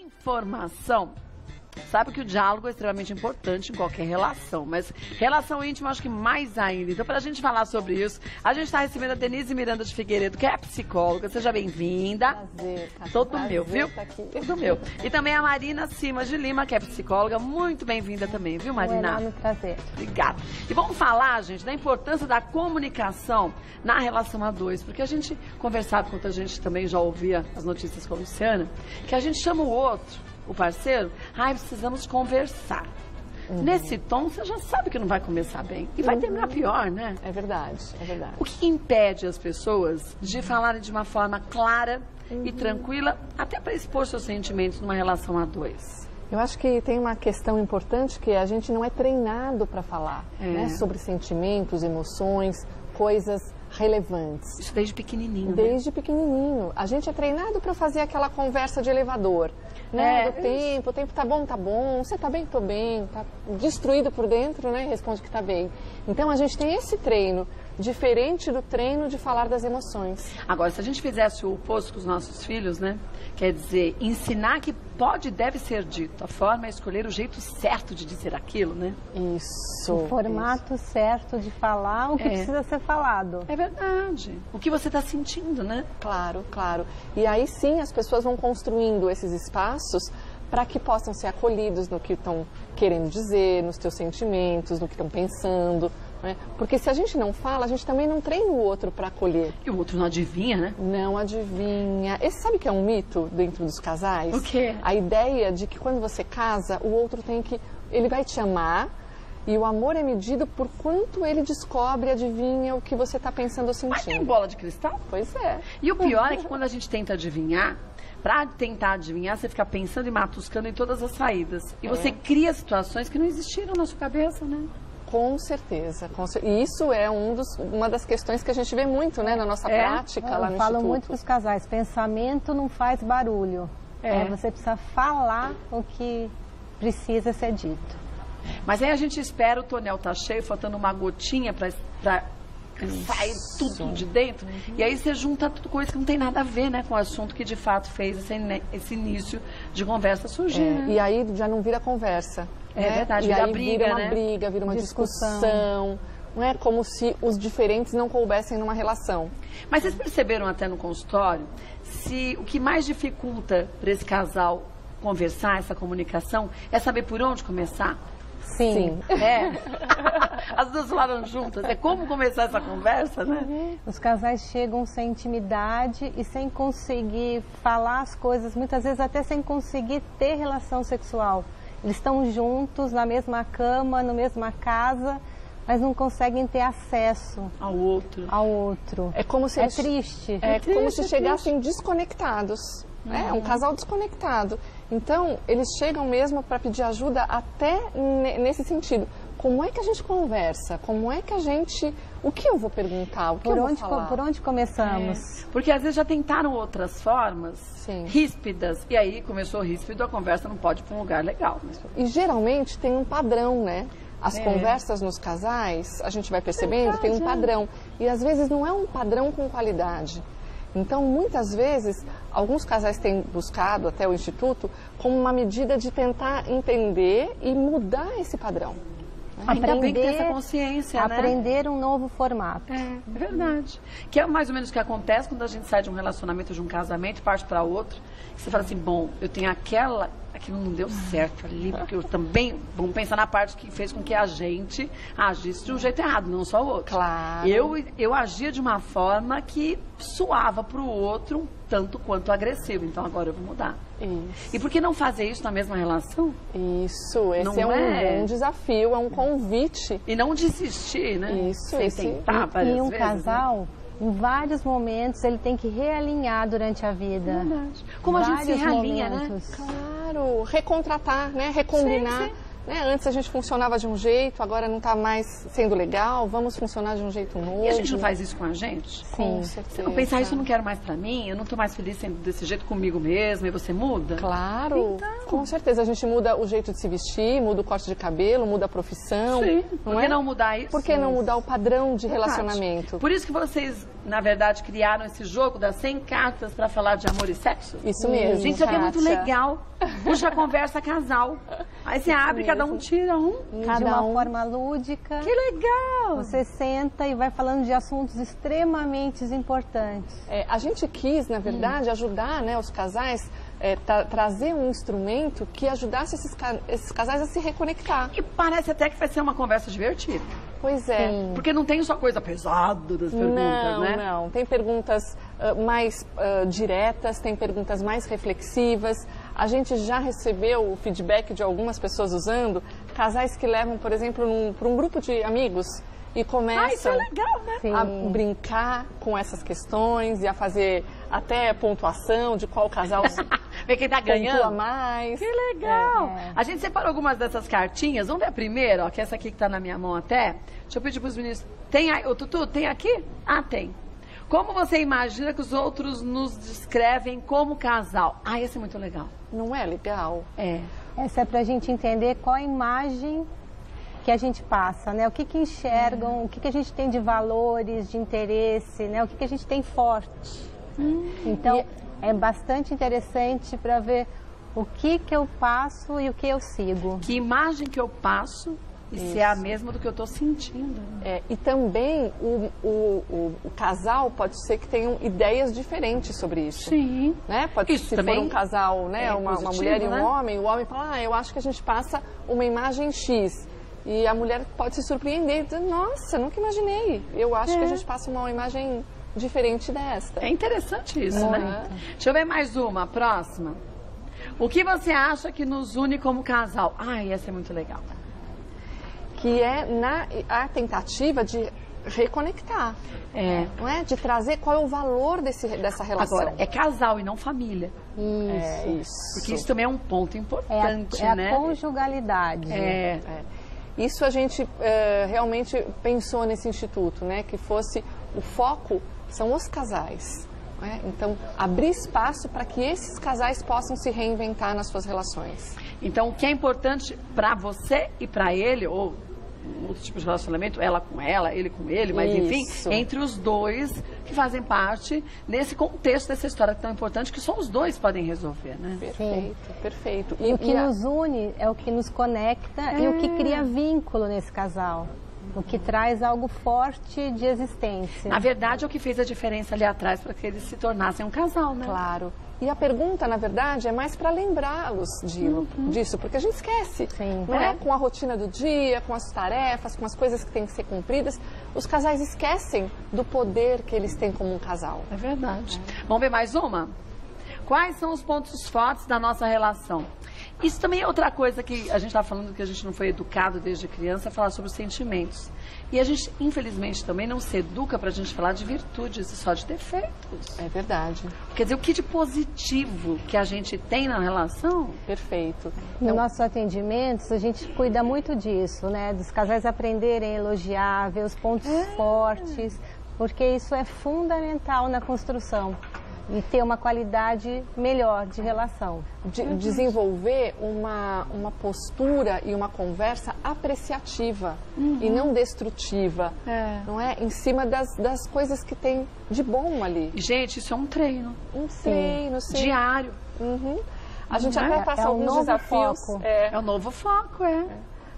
Informação. Sabe que o diálogo é extremamente importante em qualquer relação, mas relação íntima acho que mais ainda. Então, para a gente falar sobre isso, a gente está recebendo a Denise Miranda de Figueiredo, que é psicóloga. Seja bem-vinda. Prazer, Cássia. Todo meu, viu? Tá aqui. Todo meu. E também a Marina Simas de Lima, que é psicóloga. Muito bem-vinda também, viu, Marina? Um enorme prazer. Obrigada. E vamos falar, gente, da importância da comunicação na relação a dois, porque a gente conversava, enquanto a gente também já ouvia as notícias com a Luciana, que a gente chama o outro, o parceiro, precisamos conversar. Nesse tom, você já sabe que não vai começar bem. E vai terminar pior, né? É verdade, é verdade. O que impede as pessoas de falarem de uma forma clara e tranquila, até para expor seus sentimentos numa relação a dois? Eu acho que tem uma questão importante que a gente não é treinado para falar, né? Sobre sentimentos, emoções, coisas relevantes. Isso desde pequenininho, Desde pequenininho. A gente é treinado para fazer aquela conversa de elevador, né? O tempo tá bom, você tá bem, tô bem, tá destruído por dentro, né? Responde que tá bem. Então a gente tem esse treino, diferente do treino de falar das emoções. Agora, se a gente fizesse o oposto com os nossos filhos, né? Quer dizer, ensinar que pode e deve ser dito. A forma é escolher o jeito certo de dizer aquilo, né? Isso. O formato certo de falar o que precisa ser falado. É verdade. O que você está sentindo, né? Claro, claro. E aí sim as pessoas vão construindo esses espaços para que possam ser acolhidos no que estão querendo dizer, nos teus sentimentos, no que estão pensando. Né? Porque se a gente não fala, a gente também não treina o outro para acolher. E o outro não adivinha, né? Não adivinha. Esse sabe que é um mito dentro dos casais? O quê? A ideia de que quando você casa, o outro tem que... Ele vai te amar e o amor é medido por quanto ele descobre, adivinha o que você está pensando ou Mas tem sentindo. bola de cristal? Pois é. E o pior é que quando a gente tenta adivinhar, para tentar adivinhar, você fica pensando e matuscando em todas as saídas. E você cria situações que não existiram na sua cabeça, né? Com certeza. E isso é uma das questões que a gente vê muito, né, na nossa prática lá no Eu falo Instituto. muito para os casais, pensamento não faz barulho. Você precisa falar o que precisa ser dito. Mas aí a gente espera o tonel tá cheio, faltando uma gotinha para sair tudo de dentro. E aí você junta tudo coisa que não tem nada a ver, né, com o assunto que de fato fez esse início de conversa surgir. Né? E aí já não vira conversa. É né? verdade, e vira aí briga, vira uma né? briga, vira uma discussão. Não é como se os diferentes não coubessem numa relação. Mas vocês perceberam até no consultório, se o que mais dificulta para esse casal conversar, essa comunicação, é saber por onde começar? Sim. As duas falaram juntas. É como começar essa conversa, né? Os casais chegam sem intimidade e sem conseguir falar as coisas, muitas vezes até sem conseguir ter relação sexual. Eles estão juntos, na mesma cama, na mesma casa, mas não conseguem ter acesso ao outro. É como se triste. Como se chegassem desconectados. É um casal desconectado. Então, eles chegam mesmo para pedir ajuda até nesse sentido. Como é que a gente conversa? Como é que a gente... O que eu vou perguntar? O que eu vou falar? Por onde começamos? Porque às vezes já tentaram outras formas ríspidas. E aí começou ríspido, a conversa não pode ir para um lugar legal. E geralmente tem um padrão, né? As conversas nos casais, a gente vai percebendo, tem um padrão. E às vezes não é um padrão com qualidade. Então, muitas vezes, alguns casais têm buscado até o Instituto como uma medida de tentar entender e mudar esse padrão. Ainda bem que tem essa consciência, né? Aprender um novo formato. É verdade. Que é mais ou menos o que acontece quando a gente sai de um relacionamento, de um casamento, parte para outro. Você fala assim, bom, eu tenho aquilo não deu certo ali, porque eu também, vamos pensar na parte que fez com que a gente agisse de um jeito errado, não só o outro. Claro. Eu agia de uma forma que soava para o outro um tanto quanto agressivo, então agora eu vou mudar. Isso. E por que não fazer isso na mesma relação? Isso, esse é um bom desafio, é um convite. E não desistir, né? Isso, sem tentar várias vezes. E um vezes, casal... Em vários momentos ele tem que realinhar durante a vida. Verdade. Como a gente se realinha, né? Claro, recontratar, né? Recombinar. né? Antes a gente funcionava de um jeito, agora não está mais sendo legal, vamos funcionar de um jeito novo. E a gente não faz isso com a gente? Com certeza. Se eu pensar isso, eu não quero mais pra mim, eu não tô mais feliz sendo desse jeito comigo mesma, e você muda? Claro, Então. com certeza. A gente muda o jeito de se vestir, muda o corte de cabelo, muda a profissão. Sim, não por que não mudar isso? Por que não mudar o padrão de Verdade. relacionamento? Por isso que vocês, na verdade, criaram esse jogo das 100 cartas pra falar de amor e sexo? Isso mesmo, Gente, isso aqui é muito Kátia. legal. Puxa a conversa casal. Aí você abre, cada um tira um. De uma forma lúdica. Que legal! Você senta e vai falando de assuntos extremamente importantes. A gente quis, na verdade, ajudar, né, os casais, trazer um instrumento que ajudasse esses casais a se reconectar. E parece até que vai ser uma conversa divertida. Pois é. Porque não tem só coisa pesada das perguntas, né? Não. Tem perguntas mais diretas, tem perguntas mais reflexivas. A gente já recebeu o feedback de algumas pessoas usando, casais que levam, por exemplo, para um grupo de amigos e Isso começam é legal, né? a brincar com essas questões e a fazer até pontuação de qual casal Ver quem tá pontua ganhando. mais. Que legal! A gente separou algumas dessas cartinhas. Vamos ver a primeira, ó, que é essa aqui que tá na minha mão até. Deixa eu pedir pros meninos. Tem aí, ô Tutu, tem aqui? Ah, tem. Como você imagina que os outros nos descrevem como casal? Ah, esse é muito legal. Não é legal? É. Essa é para a gente entender qual a imagem que a gente passa, né? O que enxergam, o que a gente tem de valores, de interesse, né? O que a gente tem forte. Então, é bastante interessante para ver o que eu passo e o que eu sigo. Que imagem que eu passo e se é a mesma do que eu tô sentindo. E também o casal pode ser que tenham ideias diferentes sobre isso. Sim. Né? Pode Isso se também for um casal, né? é uma positivo, mulher e um né? homem, o homem fala, eu acho que a gente passa uma imagem X. E a mulher pode se surpreender e dizer, nossa, nunca imaginei. Eu acho que a gente passa uma imagem diferente desta. É interessante isso, né? Deixa eu ver mais uma, a próxima. O que você acha que nos une como casal? Ai, essa é muito legal. Que é a tentativa de reconectar. Não é? De trazer qual é o valor dessa relação. Agora, é casal e não família. Isso. Porque isso também é um ponto importante, É né? a conjugalidade. Isso a gente realmente pensou nesse instituto, né? Que fosse o foco são os casais. Né? Então, abrir espaço para que esses casais possam se reinventar nas suas relações. Então, o que é importante para você e para ele, ou outro tipo de relacionamento, ela com ela, ele com ele, mas enfim, entre os dois que fazem parte nesse contexto dessa história tão importante que só os dois podem resolver, né? Perfeito. E o que nos une é o que nos conecta e o que cria vínculo nesse casal. O que traz algo forte de existência. Na verdade, é o que fez a diferença ali atrás para que eles se tornassem um casal, né? Claro. E a pergunta, na verdade, é mais para lembrá-los disso, porque a gente esquece. Não é? Com a rotina do dia, com as tarefas, com as coisas que têm que ser cumpridas, os casais esquecem do poder que eles têm como um casal. É verdade. Vamos ver mais uma? Quais são os pontos fortes da nossa relação? Isso também é outra coisa que a gente está falando, que a gente não foi educado desde criança, falar sobre os sentimentos. E a gente, infelizmente, também não se educa para a gente falar de virtudes e só de defeitos. É verdade. Quer dizer, o que de positivo que a gente tem na relação? Perfeito. Nos nossos atendimentos, a gente cuida muito disso, né? Dos casais aprenderem a elogiar, ver os pontos fortes, porque isso é fundamental na construção. E ter uma qualidade melhor de relação. Desenvolver uma postura e uma conversa apreciativa e não destrutiva, não é? Em cima das coisas que tem de bom ali. Gente, isso é um treino. Um treino, sim. Diário. A gente até passa alguns desafios. É o novo foco,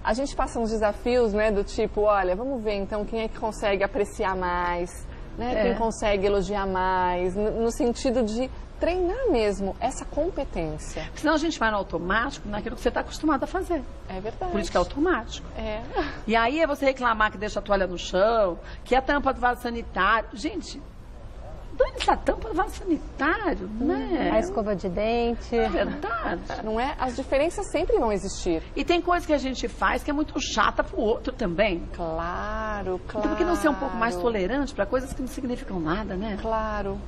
A gente passa uns desafios, né, do tipo, olha, vamos ver então quem é que consegue apreciar mais, né? Quem consegue elogiar mais, no sentido de treinar mesmo essa competência. Senão a gente vai no automático, naquilo que você está acostumado a fazer. É verdade. Por isso que é automático. E aí é você reclamar que deixa a toalha no chão, que a tampa do vaso sanitário. Gente, dane-se a tampa do vaso sanitário, né? A escova de dente. É verdade. Não é? As diferenças sempre vão existir. E tem coisa que a gente faz que é muito chata pro outro também. Claro, claro. Então por que não ser um pouco mais tolerante para coisas que não significam nada, né? Claro.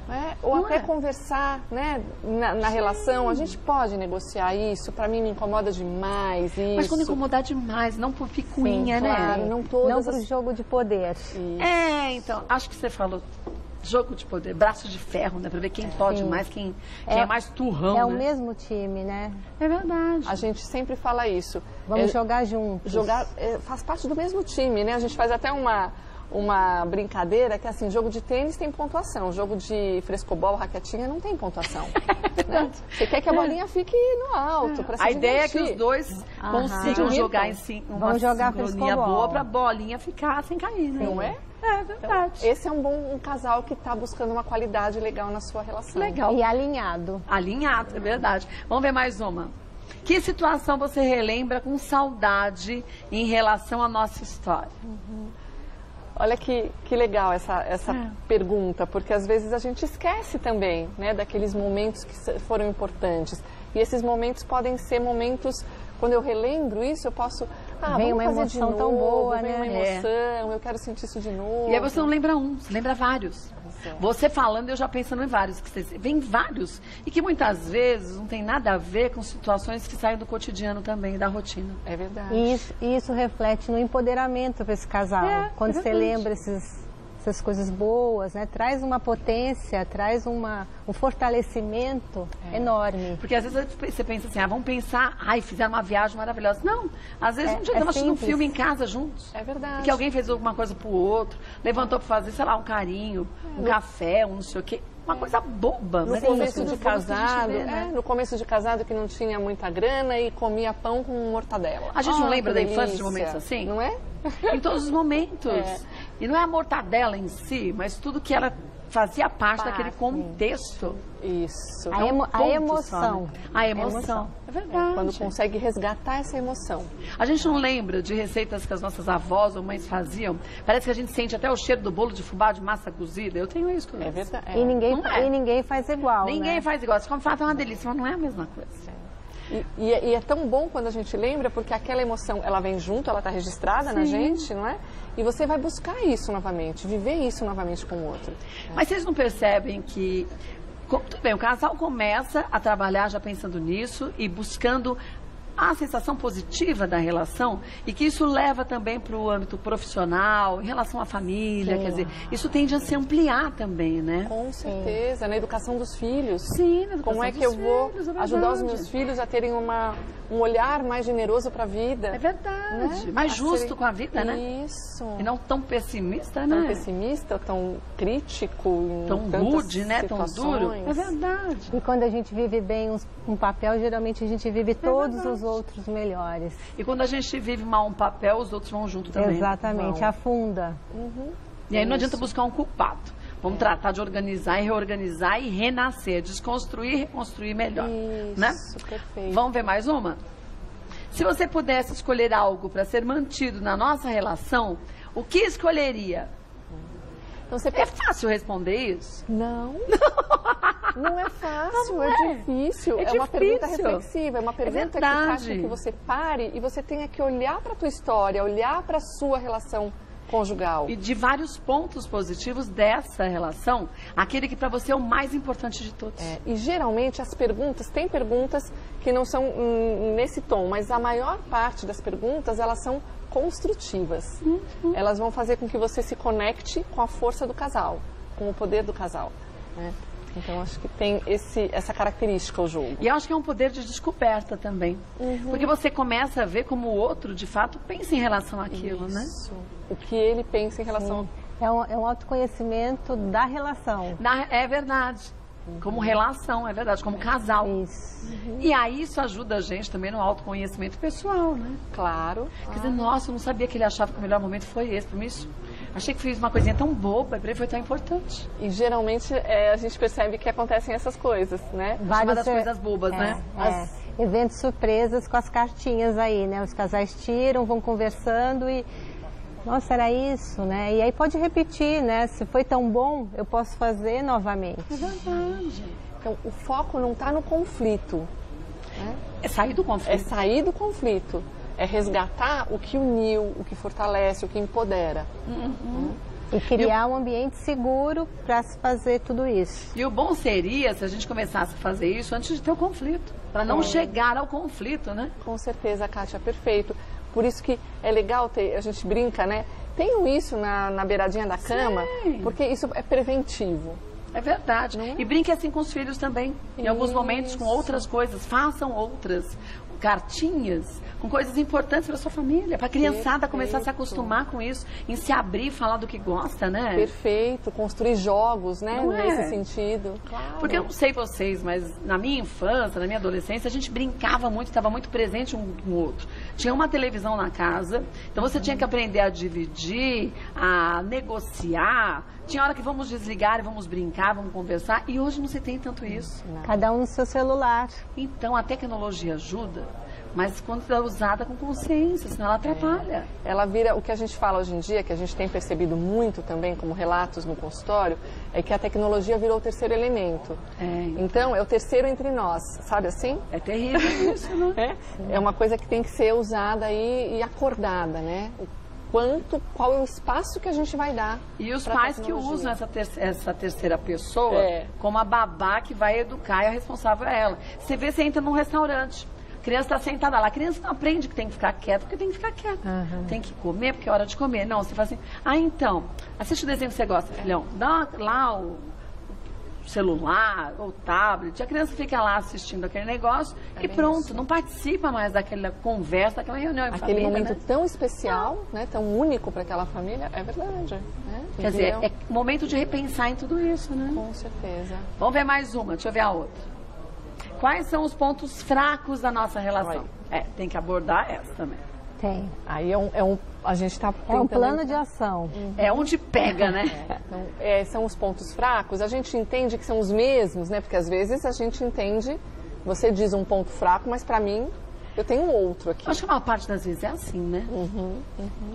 Ou Não até é? conversar, né? Na relação, a gente pode negociar isso. Pra mim me incomoda demais isso. Mas quando incomodar demais, não por picuinha, Sim, né? Claro, não todas Não para o as... jogo de poder. Então, acho que você falou jogo de poder, braço de ferro, né? Pra ver quem pode Sim. mais, quem é mais turrão, É o né? mesmo time, né? É verdade. A gente sempre fala isso. Vamos jogar juntos. Jogar faz parte do mesmo time, né? A gente faz até uma brincadeira que, assim, jogo de tênis tem pontuação, jogo de frescobol, raquetinha, não tem pontuação. Né? Você quer que a bolinha fique no alto, para se A ideia é que divertir. os dois consigam Se jogar em divirtam. uma Vamos jogar sincronia frescobol. boa pra bolinha ficar sem cair, né? Não é? É verdade. Esse é um casal que está buscando uma qualidade legal na sua relação. Legal. E alinhado. Alinhado, é verdade. Vamos ver mais uma. Que situação você relembra com saudade em relação à nossa história? Olha que legal essa pergunta, porque às vezes a gente esquece também, né, daqueles momentos que foram importantes. E esses momentos podem ser momentos, quando eu relembro isso, eu posso... Vem vamos uma fazer de emoção novo, tão boa, vem né? uma emoção, eu quero sentir isso de novo. E aí você não lembra um, você lembra vários. Você falando, eu já pensando em vários. Vem vários. E que muitas vezes não tem nada a ver com situações que saem do cotidiano também, da rotina. É verdade. E isso reflete no empoderamento para esse casal. Quando você verdade. lembra essas coisas boas, né? Traz uma potência, traz um fortalecimento enorme. Porque às vezes você pensa assim, vamos pensar, fizeram uma viagem maravilhosa. Não, às vezes um dia estava assistindo um simples. filme em casa juntos. É verdade. E que alguém fez alguma coisa pro outro, levantou para fazer, sei lá, um carinho, um café, um não sei o quê. Uma coisa boba. No mas começo isso de tudo que a gente casado, vê, né? no começo de casado que não tinha muita grana e comia pão com mortadela. A gente não lembra que da infância de delícia. momentos assim? Não é? Em todos os momentos. E não é a mortadela em si, mas tudo que ela fazia parte daquele contexto. Isso. A emoção. A emoção. É verdade. Quando consegue resgatar essa emoção. A gente não lembra de receitas que as nossas avós ou mães faziam. Parece que a gente sente até o cheiro do bolo de fubá de massa cozida. Eu tenho isso com É verdade. E Não ninguém faz igual, Ninguém né? faz igual. Você come fato é uma delícia, mas não é a mesma coisa. E é tão bom quando a gente lembra, porque aquela emoção, ela vem junto, ela está registrada na gente, não é? E você vai buscar isso novamente, viver isso novamente com o outro. Mas vocês não percebem que... Tudo bem, o casal começa a trabalhar já pensando nisso e buscando a sensação positiva da relação e que isso leva também para o âmbito profissional, em relação à família, quer dizer, isso tende a se ampliar também, né? Com certeza, na educação dos filhos. Sim, na educação Como é dos que eu vou filhos, é ajudar os verdade. meus filhos a terem um olhar mais generoso para a vida? É verdade. Né? Mais A justo serem- com a vida, né? Isso. E não tão pessimista, Tão né? pessimista, tão crítico, em Tão tantas rude, né? Tão duro. situações. É verdade. E quando a gente vive bem um papel, geralmente a gente vive todos verdade. os outros melhores. E quando a gente vive mal um papel, os outros vão junto também. Exatamente, Vão. afunda. E aí não adianta buscar um culpado. Vamos tratar de organizar e reorganizar e renascer, desconstruir e reconstruir melhor. Isso, Né? perfeito. Vamos ver mais uma? Se você pudesse escolher algo para ser mantido na nossa relação, o que escolheria? Então você É fácil responder isso? Não. Não é fácil, Não é é. difícil. É uma pergunta difícil. reflexiva, é uma pergunta que verdade. faz com que você pare e você tenha que olhar para a tua história, olhar para a sua relação conjugal. E de vários pontos positivos dessa relação, aquele que para você é o mais importante de todos. E geralmente as perguntas, tem perguntas que não são nesse tom, mas a maior parte das perguntas, elas são construtivas. Elas vão fazer com que você se conecte com a força do casal, com o poder do casal. Né? Então, acho que tem essa característica o jogo. E eu acho que é um poder de descoberta também. Porque você começa a ver como o outro, de fato, pensa em relação àquilo, né? Isso. O que ele pensa em relação... É um autoconhecimento da relação. É verdade. Como relação, é verdade, como casal. Isso. E aí isso ajuda a gente também no autoconhecimento pessoal, né? Claro. Quer dizer, nossa, eu não sabia que ele achava que o melhor momento foi esse. Para mim, achei que fiz uma coisinha tão boba, para ele foi tão importante. E geralmente a gente percebe que acontecem essas coisas, né? Chamar das coisas bobas, né? Eventos surpresas com as cartinhas aí, né? Os casais tiram, vão conversando e Nossa, era isso, né? E aí pode repetir, né? Se foi tão bom, eu posso fazer novamente. É verdade. Então, o foco não está no conflito. Né? É sair do conflito. É sair do conflito. É resgatar o que uniu, o que fortalece, o que empodera. E criar um ambiente seguro para se fazer tudo isso. E o bom seria se a gente começasse a fazer isso antes de ter o conflito, para não chegar ao conflito, né? Com certeza, Kátia, perfeito. Por isso que é legal ter, a gente brinca, né? Tenham isso na beiradinha da cama, porque isso é preventivo. É verdade. E brinque assim com os filhos também. Em alguns momentos com outras coisas. Façam outras cartinhas com coisas importantes para sua família, para a criançada começar a se acostumar com isso, em se abrir e falar do que gosta, né? Perfeito, construir jogos, né? Não é? Nesse sentido. Claro. Porque eu não sei vocês, mas na minha infância, na minha adolescência, a gente brincava muito, estava muito presente um com o outro. Tinha uma televisão na casa, então você tinha que aprender a dividir, a negociar. Tinha hora que vamos desligar e vamos brincar, vamos conversar, e hoje não se tem tanto isso. Cada um no seu celular. Então a tecnologia ajuda, mas quando é usada com consciência, senão ela atrapalha. Ela vira, o que a gente fala hoje em dia, que a gente tem percebido muito também, como relatos no consultório, é que a tecnologia virou o terceiro elemento. Então, é o terceiro entre nós, sabe assim? É terrível isso, né? É uma coisa que tem que ser usada e acordada, né? Qual é o espaço que a gente vai dar. E os pais que usam essa terceira pessoa como a babá que vai educar e a responsável é ela. Você vê, você entra num restaurante, a criança está sentada lá, a criança não aprende que tem que ficar quieta, porque tem que ficar quieta. Tem que comer, porque é hora de comer. Não, você fala assim, então, assiste o desenho que você gosta, filhão, dá lá o celular ou tablet, a criança fica lá assistindo aquele negócio e pronto, não participa mais daquela conversa, daquela reunião em aquele família, momento né? tão especial, né, tão único para aquela família, é verdade. Né? Quer dizer, é momento de repensar em tudo isso, né? Com certeza. Vamos ver mais uma, deixa eu ver a outra. Quais são os pontos fracos da nossa relação? Tem que abordar essa também. Tem. Aí a gente está É um plano de ação. É onde pega, né? Então, são os pontos fracos. A gente entende que são os mesmos, né? Porque às vezes a gente entende, você diz um ponto fraco, mas para mim, eu tenho um outro aqui. Acho que a maior parte das vezes é assim, né?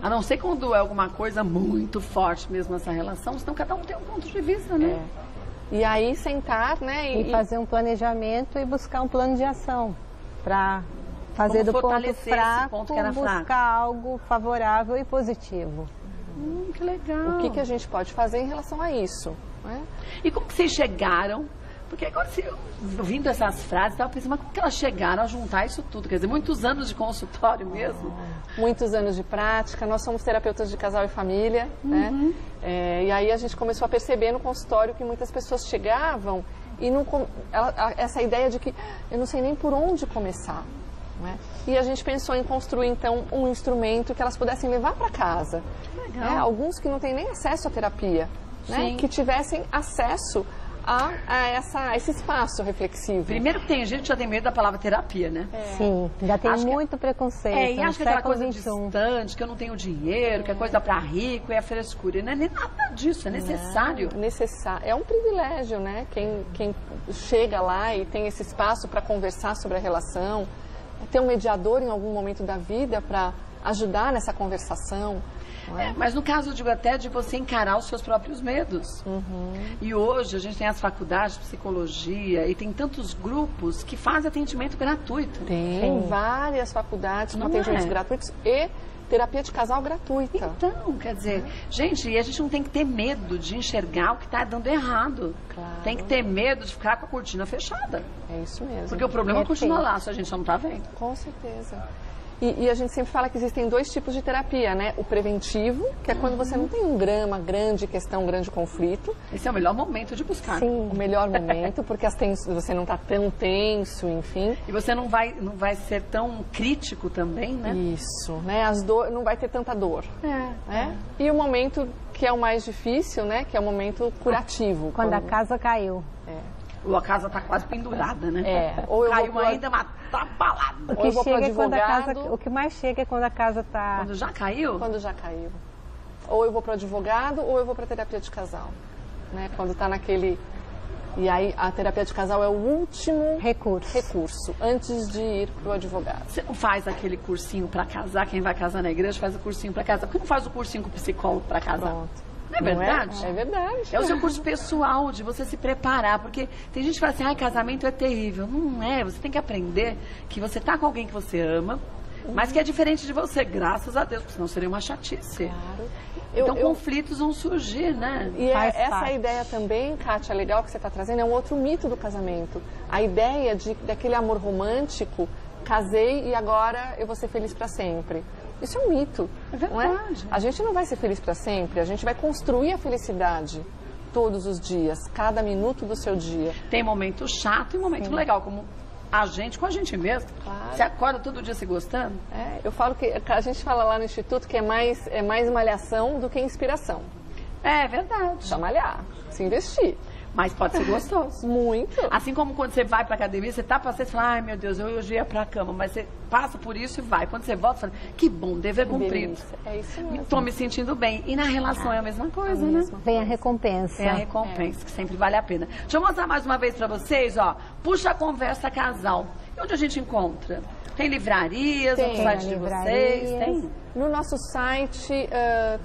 A não ser quando é alguma coisa muito forte mesmo nessa relação, senão cada um tem um ponto de vista, né? E aí sentar, né? E fazer um planejamento e buscar um plano de ação para fazer do ponto fraco, ponto que era buscar fraco. algo favorável e positivo. Que legal. O que a gente pode fazer em relação a isso? Né? E como que vocês chegaram? Porque agora, ouvindo essas frases, eu estava pensando, mas como que elas chegaram a juntar isso tudo? Quer dizer, muitos anos de consultório mesmo. Muitos anos de prática. Nós somos terapeutas de casal e família, né? E aí a gente começou a perceber no consultório que muitas pessoas chegavam e essa ideia de que eu não sei nem por onde começar. Né? E a gente pensou em construir, então, um instrumento que elas pudessem levar para casa. Legal. Alguns que não têm nem acesso à terapia, né? Que tivessem acesso a esse espaço reflexivo. Primeiro que tem gente que já tem medo da palavra terapia, né? Sim, ainda tem muito preconceito. E acho que é aquela coisa XXI. distante, que eu não tenho dinheiro, que é coisa para rico, é a frescura. E não é nem nada disso, é necessário. É um privilégio, né? Quem chega lá e tem esse espaço para conversar sobre a relação, ter um mediador em algum momento da vida para ajudar nessa conversação. Mas no caso, eu digo até de você encarar os seus próprios medos. E hoje a gente tem as faculdades de psicologia e tem tantos grupos que fazem atendimento gratuito. Tem várias faculdades com atendimentos gratuitos e terapia de casal gratuita. Então, quer dizer, gente, e a gente não tem que ter medo de enxergar o que está dando errado. Claro. Tem que ter medo de ficar com a cortina fechada. É isso mesmo. Porque o problema continua lá, se a gente só não está vendo. Com certeza. E a gente sempre fala que existem dois tipos de terapia, né? O preventivo, que é quando você não tem um drama, grande questão, grande conflito. Esse é o melhor momento de buscar. Sim, o melhor momento, porque você não está tão tenso, enfim. E você não vai ser tão crítico também, né? Isso, né? Não vai ter tanta dor. Né? E o momento que é o mais difícil, né? Que é o momento curativo. Quando a casa caiu. Ou a casa está quase pendurada, né? Ou eu caiu vou ainda, mas tá abalada. O que chega é quando a casa, o que mais chega é quando a casa está... Quando já caiu? Quando já caiu. Ou eu vou para o advogado ou eu vou para a terapia de casal. Né? Quando está naquele E aí a terapia de casal é o último recurso antes de ir para o advogado. Você não faz aquele cursinho para casar, quem vai casar na igreja faz o cursinho para casar. Por que não faz o cursinho com o psicólogo para casar? Pronto. Não é verdade? Não é? É verdade. É o seu curso pessoal, de você se preparar, porque tem gente que fala assim, ai, casamento é terrível. Não é, você tem que aprender que você tá com alguém que você ama, mas que é diferente de você, graças a Deus, porque senão seria uma chatice. Claro. Então conflitos vão surgir, né? E essa ideia também, Kátia, legal que você está trazendo, é um outro mito do casamento. A ideia daquele amor romântico, casei e agora eu vou ser feliz para sempre. Isso é um mito. É verdade. Não é? A gente não vai ser feliz para sempre, a gente vai construir a felicidade todos os dias, cada minuto do seu dia. Tem momento chato e momento legal, como a gente com a gente mesmo. Claro. Você acorda todo dia se gostando? Eu falo que a gente fala lá no Instituto que é mais malhação do que inspiração. É verdade. Precisa malhar, se investir. Mas pode ser gostoso. Muito. Assim como quando você vai pra academia, você tá passando e fala, ai meu Deus, eu hoje ia pra cama, mas você passa por isso e vai. Quando você volta, você fala, que bom, dever cumprido. É isso mesmo. Tô me sentindo bem. E na relação é a mesma coisa, né? Vem a recompensa. É a recompensa, que sempre vale a pena. Deixa eu mostrar mais uma vez pra vocês, ó. Puxa a Conversa Casal. E onde a gente encontra? Tem livrarias, no site de vocês? Tem? No nosso site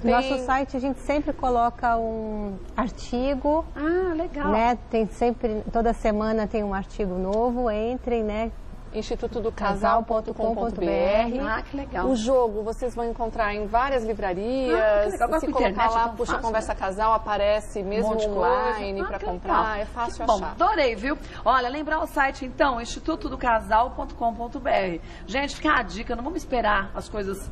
No nosso site a gente sempre coloca um artigo. Ah, legal. Né? Tem sempre, toda semana tem um artigo novo, entrem, né? institutodocasal.com.br. Ah, que legal. O jogo vocês vão encontrar em várias livrarias. Se colocar lá, puxa Conversa Casal, aparece mesmo online para comprar. É fácil achar. Bom, adorei, viu? Olha, lembrar o site então, institutodocasal.com.br. Gente, fica a dica, não vamos esperar as coisas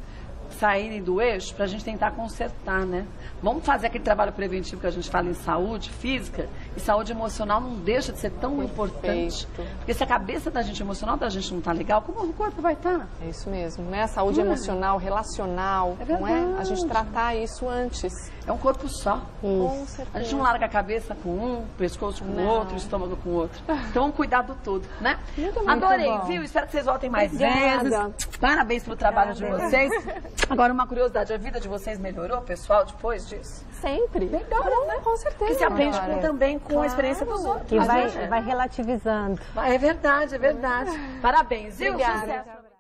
saírem do eixo para a gente tentar consertar, né? Vamos fazer aquele trabalho preventivo que a gente fala em saúde física e saúde emocional não deixa de ser tão importante. Porque se a cabeça da gente emocional da gente não tá legal, como o corpo vai estar? É isso mesmo, né? A saúde emocional, relacional, não é? A gente tratar isso antes. É um corpo só. Com certeza. A gente não larga a cabeça com um, o pescoço com o outro, o estômago com o outro. Então vamos cuidar do todo, né? Muito Adorei, bom. viu? Espero que vocês voltem mais vezes. Parabéns pelo trabalho de vocês. Agora, uma curiosidade, a vida de vocês melhorou, pessoal, depois disso? Sempre. Melhora, né? Com certeza. Porque você aprende também com a Claro. experiência dos outros. E né? vai relativizando. É verdade, é verdade. Parabéns, viu? Obrigada. Sucesso.